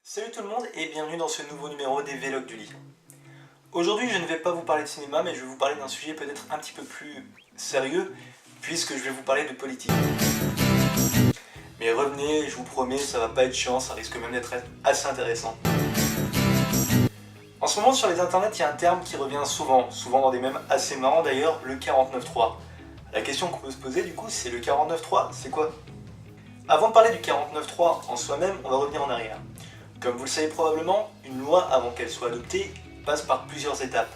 Salut tout le monde et bienvenue dans ce nouveau numéro des Vlogs du lit. Aujourd'hui je ne vais pas vous parler de cinéma mais je vais vous parler d'un sujet peut-être un petit peu plus sérieux puisque je vais vous parler de politique. Mais revenez, je vous promets, ça va pas être chiant, ça risque même d'être assez intéressant. En ce moment sur les internets il y a un terme qui revient souvent dans des mèmes assez marrants d'ailleurs, le 49.3. La question qu'on peut se poser du coup c'est le 49.3, c'est quoi? Avant de parler du 49.3 en soi-même, on va revenir en arrière. Comme vous le savez probablement, une loi, avant qu'elle soit adoptée, passe par plusieurs étapes.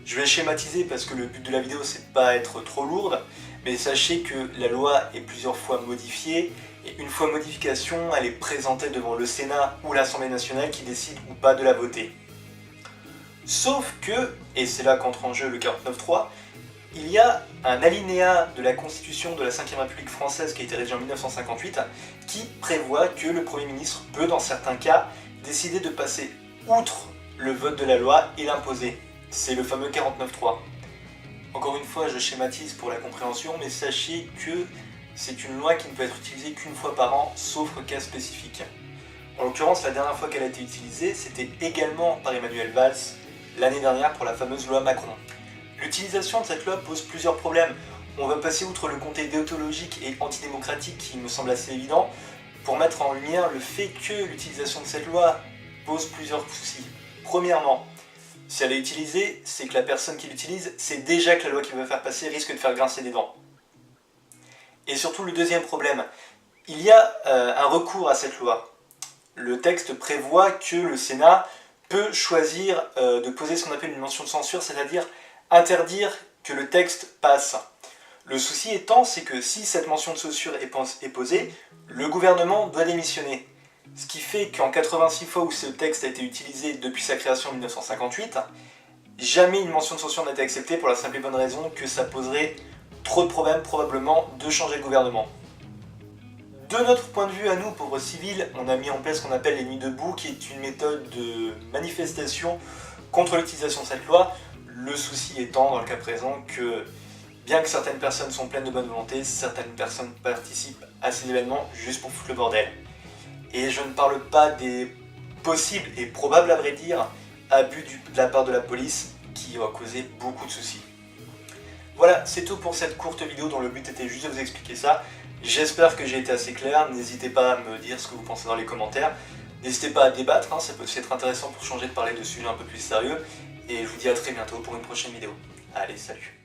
Je vais schématiser parce que le but de la vidéo c'est pas être trop lourde, mais sachez que la loi est plusieurs fois modifiée, et une fois modification, elle est présentée devant le Sénat ou l'Assemblée nationale qui décide ou pas de la voter. Sauf que, et c'est là qu'entre en jeu le 49.3, il y a un alinéa de la Constitution de la 5ème République française qui a été rédigé en 1958 qui prévoit que le Premier ministre peut dans certains cas décider de passer outre le vote de la loi et l'imposer. C'est le fameux 49.3. Encore une fois, je schématise pour la compréhension, mais sachez que c'est une loi qui ne peut être utilisée qu'une fois par an, sauf cas spécifique. En l'occurrence, la dernière fois qu'elle a été utilisée, c'était également par Emmanuel Valls l'année dernière pour la fameuse loi Macron. L'utilisation de cette loi pose plusieurs problèmes. On va passer outre le côté déontologique et antidémocratique qui me semble assez évident pour mettre en lumière le fait que l'utilisation de cette loi pose plusieurs soucis. Premièrement, si elle est utilisée, c'est que la personne qui l'utilise sait déjà que la loi qu'il veut faire passer risque de faire grincer des dents. Et surtout le deuxième problème, il y a un recours à cette loi. Le texte prévoit que le Sénat peut choisir de poser ce qu'on appelle une mention de censure, c'est-à-dire interdire que le texte passe. Le souci étant, c'est que si cette mention de censure est posée, le gouvernement doit démissionner. Ce qui fait qu'en 86 fois où ce texte a été utilisé depuis sa création en 1958, jamais une mention de censure n'a été acceptée pour la simple et bonne raison que ça poserait trop de problèmes probablement de changer le gouvernement. De notre point de vue à nous, pauvres civils, on a mis en place ce qu'on appelle les nuits debout, qui est une méthode de manifestation contre l'utilisation de cette loi. Le souci étant, dans le cas présent, que bien que certaines personnes sont pleines de bonne volonté, certaines personnes participent à ces événements juste pour foutre le bordel. Et je ne parle pas des possibles et probables, à vrai dire, abus de la part de la police qui va causer beaucoup de soucis. Voilà, c'est tout pour cette courte vidéo dont le but était juste de vous expliquer ça. J'espère que j'ai été assez clair, n'hésitez pas à me dire ce que vous pensez dans les commentaires. N'hésitez pas à débattre, ça peut aussi être intéressant pour changer de parler de sujets un peu plus sérieux. Et je vous dis à très bientôt pour une prochaine vidéo. Allez, salut!